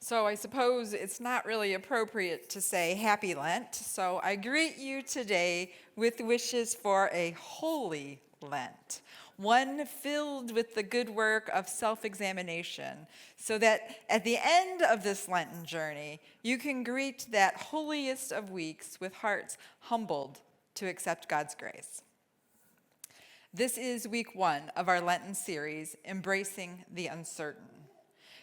So I suppose it's not really appropriate to say Happy Lent, so I greet you today with wishes for a holy Lent, one filled with the good work of self-examination, so that at the end of this Lenten journey, you can greet that holiest of weeks with hearts humbled to accept God's grace. This is week 1 of our Lenten series, Embracing the Uncertain.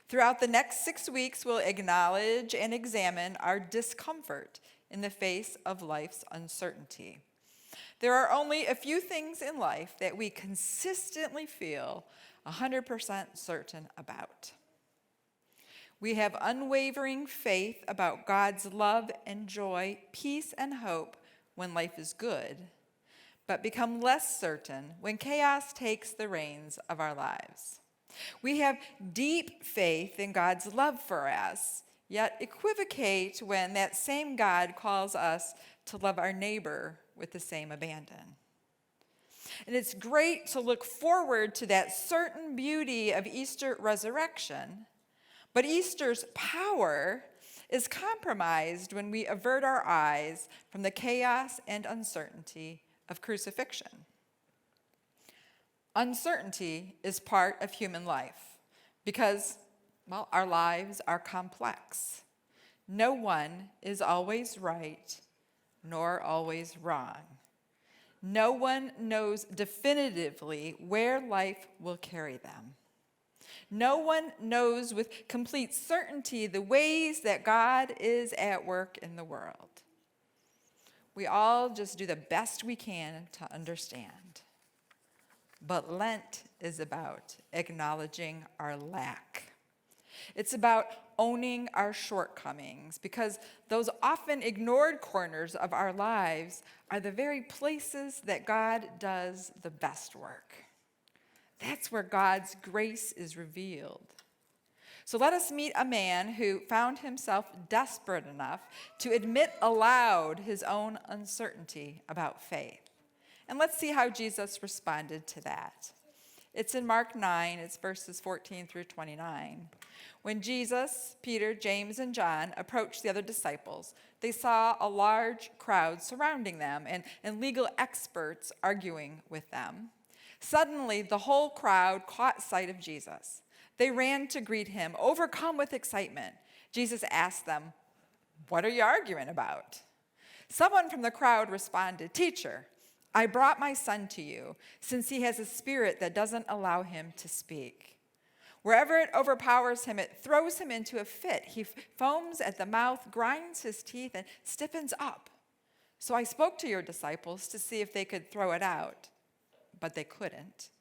Throughout the next 6 weeks, we'll acknowledge and examine our discomfort in the face of life's uncertainty. There are only a few things in life that we consistently feel 100% certain about. We have unwavering faith about God's love and joy, peace and hope when life is good, but become less certain when chaos takes the reins of our lives. We have deep faith in God's love for us, yet equivocate when that same God calls us to love our neighbor with the same abandon. And it's great to look forward to that certain beauty of Easter resurrection, but Easter's power is compromised when we avert our eyes from the chaos and uncertainty of crucifixion. Uncertainty is part of human life because, well, our lives are complex. No one is always right nor always wrong. No one knows definitively where life will carry them. No one knows with complete certainty the ways that God is at work in the world. We all just do the best we can to understand. But Lent is about acknowledging our lack. It's about owning our shortcomings because those often ignored corners of our lives are the very places that God does the best work. That's where God's grace is revealed. So let us meet a man who found himself desperate enough to admit aloud his own uncertainty about faith. And let's see how Jesus responded to that. It's in Mark 9, it's verses 14 through 29. When Jesus, Peter, James, and John approached the other disciples, they saw a large crowd surrounding them and legal experts arguing with them. Suddenly, the whole crowd caught sight of Jesus. They ran to greet him, overcome with excitement. Jesus asked them, "What are you arguing about?" Someone from the crowd responded, "Teacher, I brought my son to you, since he has a spirit that doesn't allow him to speak. Wherever it overpowers him, it throws him into a fit. He foams at the mouth, grinds his teeth, and stiffens up. So I spoke to your disciples to see if they could throw it out, but they couldn't."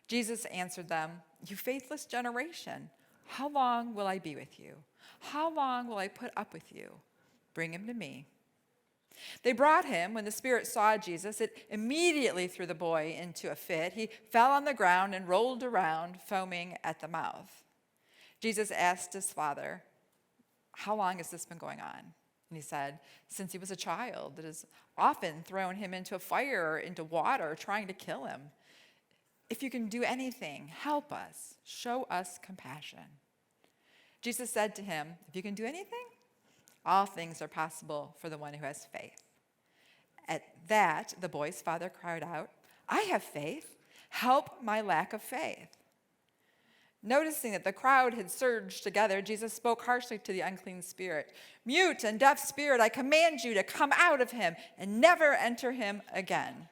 Jesus answered them, "You faithless generation, how long will I be with you? How long will I put up with you? Bring him to me." They brought him. When the spirit saw Jesus, it immediately threw the boy into a fit. He fell on the ground and rolled around, foaming at the mouth. Jesus asked his father, "How long has this been going on?" And he said, "Since he was a child. It has often thrown him into a fire or into water, trying to kill him. If you can do anything, help us. Show us compassion." Jesus said to him, "If you can do anything, all things are possible for the one who has faith." At that, the boy's father cried out, "I have faith. Help my lack of faith." Noticing that the crowd had surged together, Jesus spoke harshly to the unclean spirit. "Mute and deaf spirit, I command you to come out of him and never enter him again."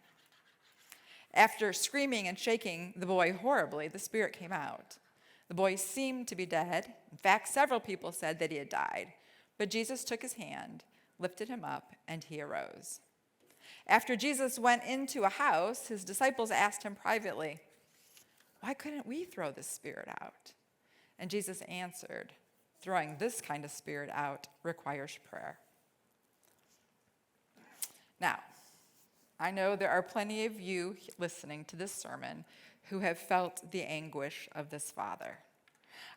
After screaming and shaking the boy horribly, the spirit came out. The boy seemed to be dead. In fact, several people said that he had died. But Jesus took his hand, lifted him up, and he arose. After Jesus went into a house, his disciples asked him privately, "Why couldn't we throw this spirit out?" And Jesus answered, "Throwing this kind of spirit out requires prayer." Now, I know there are plenty of you listening to this sermon who have felt the anguish of this father.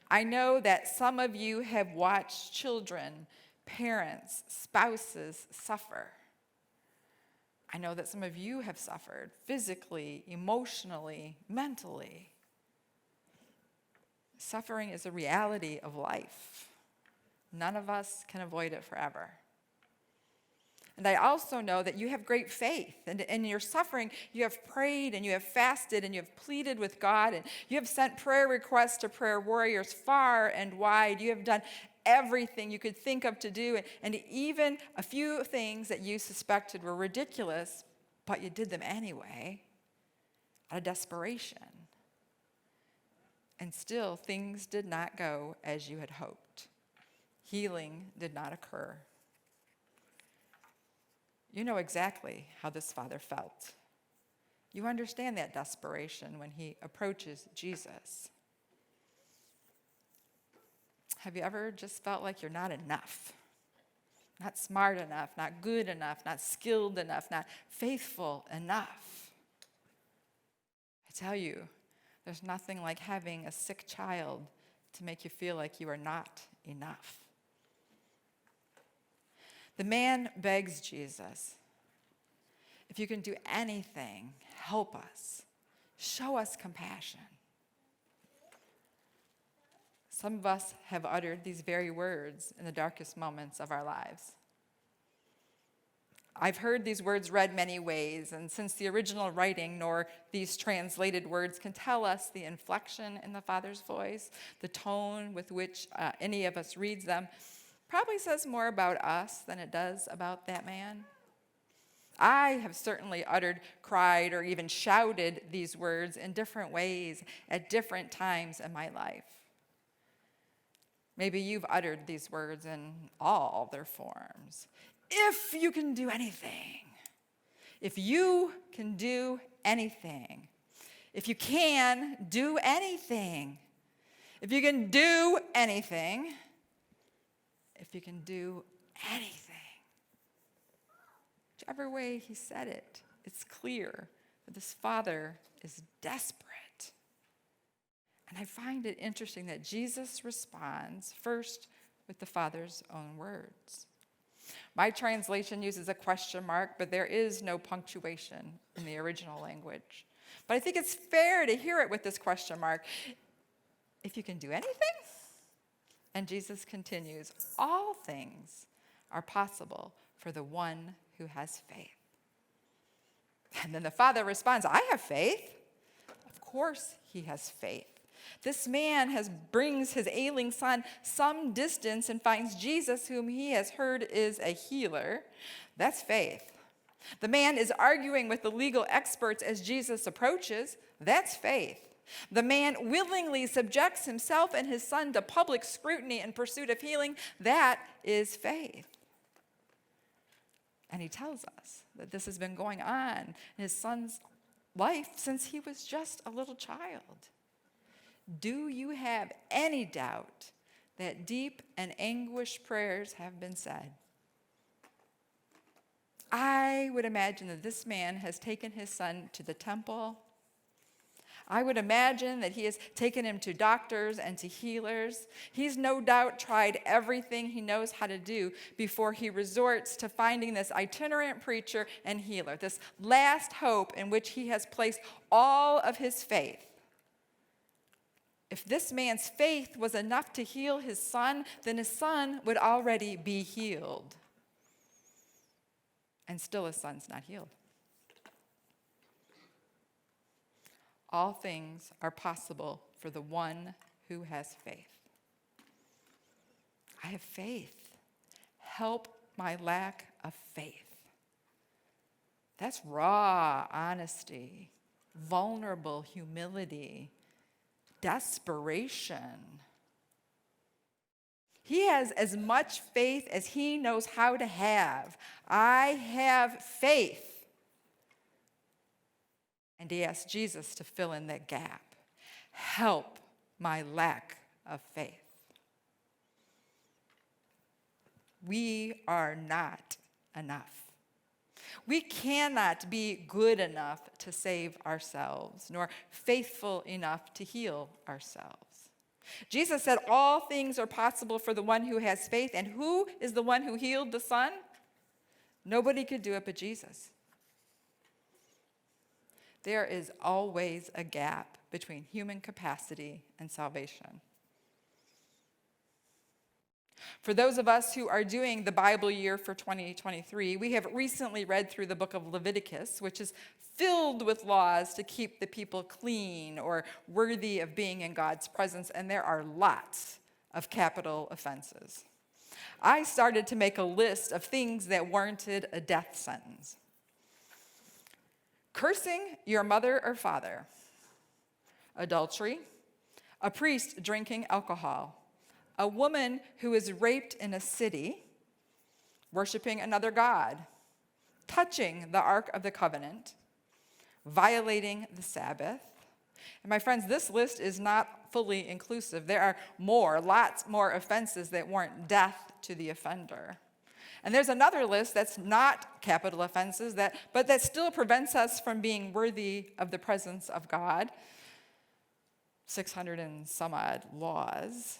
I know that some of you have watched children, parents, spouses suffer. I know that some of you have suffered physically, emotionally, mentally. Suffering is a reality of life. none of us can avoid it forever. And I also know that you have great faith. And in your suffering, you have prayed and you have fasted and you have pleaded with God. And you have sent prayer requests to prayer warriors far and wide. You have done everything you could think of to do. And even a few things that you suspected were ridiculous, but you did them anyway out of desperation. And still, things did not go as you had hoped. Healing did not occur. You know exactly how this father felt. You understand that desperation when he approaches Jesus. Have you ever just felt like you're not enough? Not smart enough, not good enough, not skilled enough, not faithful enough? I tell you, there's nothing like having a sick child to make you feel like you are not enough. The man begs Jesus, if you can do anything, help us. Show us compassion. Some of us have uttered these very words in the darkest moments of our lives. I've heard these words read many ways, and since the original writing nor these translated words can tell us the inflection in the Father's voice, the tone with which any of us reads them, probably says more about us than it does about that man. I have certainly uttered, cried, or even shouted these words in different ways at different times in my life. Maybe you've uttered these words in all their forms. If you can do anything, if you can do anything, if you can do anything, if you can do anything, if you can do anything. Whichever way he said it, it's clear that this father is desperate. And I find it interesting that Jesus responds first with the Father's own words. My translation uses a question mark, but there is no punctuation in the original language. But I think it's fair to hear it with this question mark. If you can do anything? And Jesus continues, all things are possible for the one who has faith. And then the father responds, I have faith. Of course he has faith. This man brings his ailing son some distance and finds Jesus, whom he has heard is a healer. That's faith. The man is arguing with the legal experts as Jesus approaches. That's faith. The man willingly subjects himself and his son to public scrutiny in pursuit of healing. That is faith. And he tells us that this has been going on in his son's life since he was just a little child. Do you have any doubt that deep and anguished prayers have been said? I would imagine that this man has taken his son to the temple. I would imagine that he has taken him to doctors and to healers. He's no doubt tried everything he knows how to do before he resorts to finding this itinerant preacher and healer, this last hope in which he has placed all of his faith. If this man's faith was enough to heal his son, then his son would already be healed. And still his son's not healed. All things are possible for the one who has faith. I have faith. Help my lack of faith. That's raw honesty, vulnerable humility, desperation. He has as much faith as he knows how to have. I have faith. And he asked Jesus to fill in that gap. Help my lack of faith. We are not enough. We cannot be good enough to save ourselves, nor faithful enough to heal ourselves. Jesus said all things are possible for the one who has faith. And who is the one who healed the son? Nobody could do it but Jesus. There is always a gap between human capacity and salvation. For those of us who are doing the Bible year for 2023, we have recently read through the book of Leviticus, which is filled with laws to keep the people clean or worthy of being in God's presence, and there are lots of capital offenses. I started to make a list of things that warranted a death sentence. Cursing your mother or father, adultery, a priest drinking alcohol, a woman who is raped in a city, worshiping another god, touching the Ark of the Covenant, violating the Sabbath. And my friends, this list is not fully inclusive. There are lots more offenses that warrant death to the offender. And there's another list that's not capital offenses, but that still prevents us from being worthy of the presence of God. 600 and some odd laws.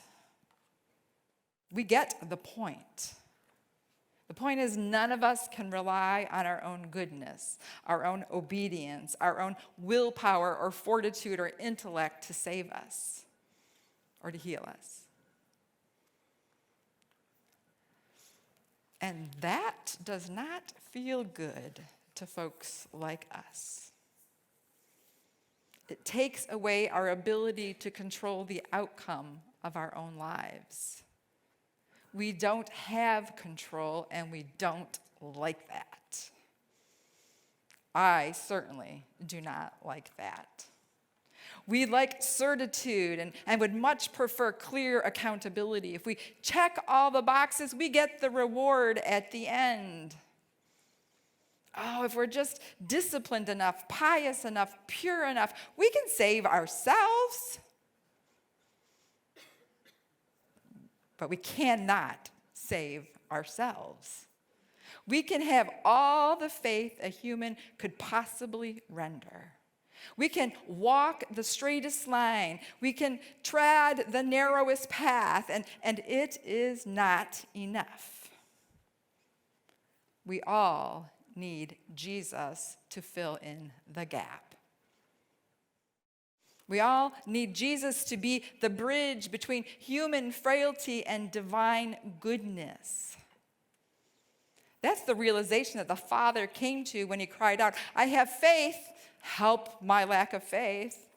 We get the point. The point is, none of us can rely on our own goodness, our own obedience, our own willpower or fortitude or intellect to save us or to heal us. And that does not feel good to folks like us. It takes away our ability to control the outcome of our own lives. We don't have control, and we don't like that. I certainly do not like that. We like certitude and would much prefer clear accountability. If we check all the boxes, we get the reward at the end. Oh, if we're just disciplined enough, pious enough, pure enough, we can save ourselves. But we cannot save ourselves. We can have all the faith a human could possibly render. We can walk the straightest line. We can tread the narrowest path, and it is not enough. We all need Jesus to fill in the gap. We all need Jesus to be the bridge between human frailty and divine goodness. That's the realization that the Father came to when he cried out, "I have faith, help my lack of faith."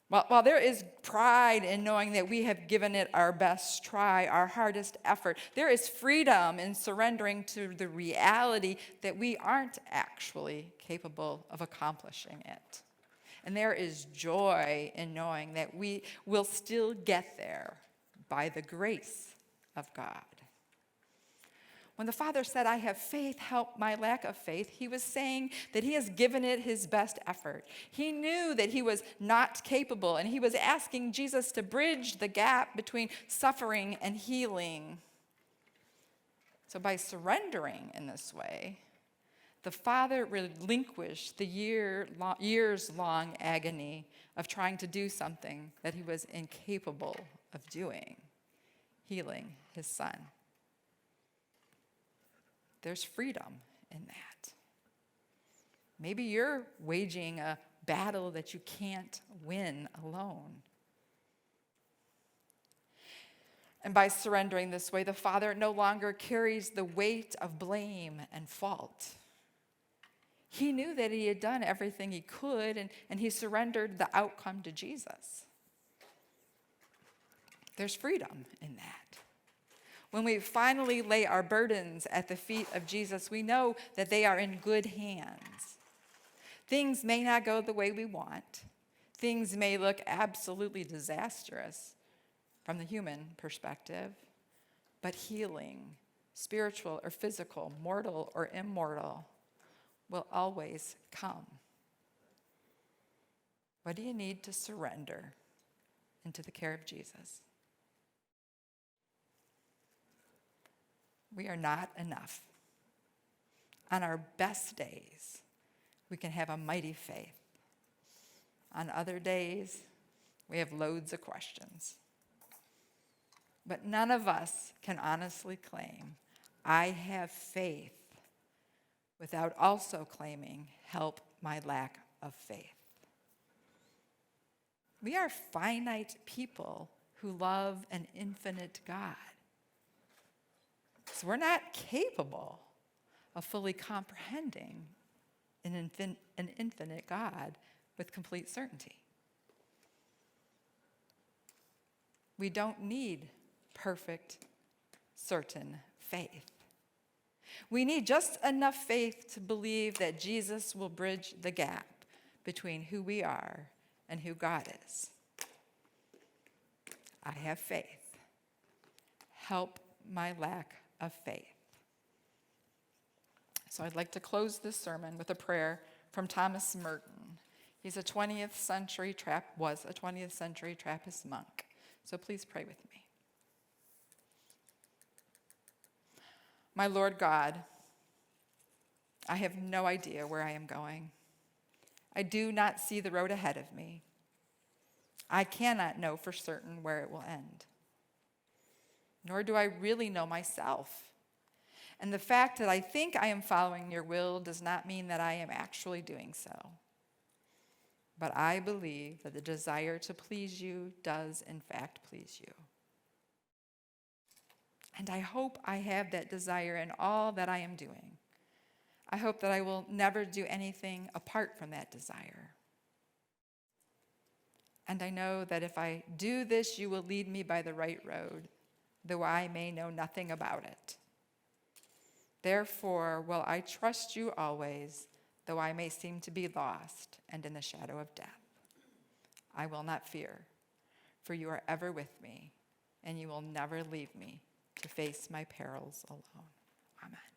While there is pride in knowing that we have given it our best try, our hardest effort, there is freedom in surrendering to the reality that we aren't actually capable of accomplishing it. And there is joy in knowing that we will still get there by the grace of God. When the Father said, "I have faith, help my lack of faith," he was saying that he has given it his best effort. He knew that he was not capable, and he was asking Jesus to bridge the gap between suffering and healing. So by surrendering in this way, the Father relinquished the years-long agony of trying to do something that he was incapable of doing, healing his Son. There's freedom in that. Maybe you're waging a battle that you can't win alone. And by surrendering this way, the Father no longer carries the weight of blame and fault. He knew that he had done everything he could, and he surrendered the outcome to Jesus. There's freedom in that. When we finally lay our burdens at the feet of Jesus, we know that they are in good hands. Things may not go the way we want. Things may look absolutely disastrous from the human perspective, but healing, spiritual or physical, mortal or immortal, will always come. What do you need to surrender into the care of Jesus? We are not enough. On our best days, we can have a mighty faith. On other days, we have loads of questions. But none of us can honestly claim, "I have faith," without also claiming, "Help my lack of faith." We are finite people who who love an infinite God. So we're not capable of fully comprehending an infinite God with complete certainty. We don't need perfect, certain faith. We need just enough faith to believe that Jesus will bridge the gap between who we are and who God is. I have faith. Help my lack of faith. So I'd like to close this sermon with a prayer from Thomas Merton. He's was a 20th century Trappist monk. So please pray with me. My Lord God, I have no idea where I am going. I do not see the road ahead of me. I cannot know for certain where it will end. Nor do I really know myself. And the fact that I think I am following your will does not mean that I am actually doing so. But I believe that the desire to please you does in fact please you. And I hope I have that desire in all that I am doing. I hope that I will never do anything apart from that desire. And I know that if I do this, you will lead me by the right road, though I may know nothing about it. Therefore, will I trust you always, though I may seem to be lost and in the shadow of death. I will not fear, for you are ever with me, and you will never leave me to face my perils alone. Amen.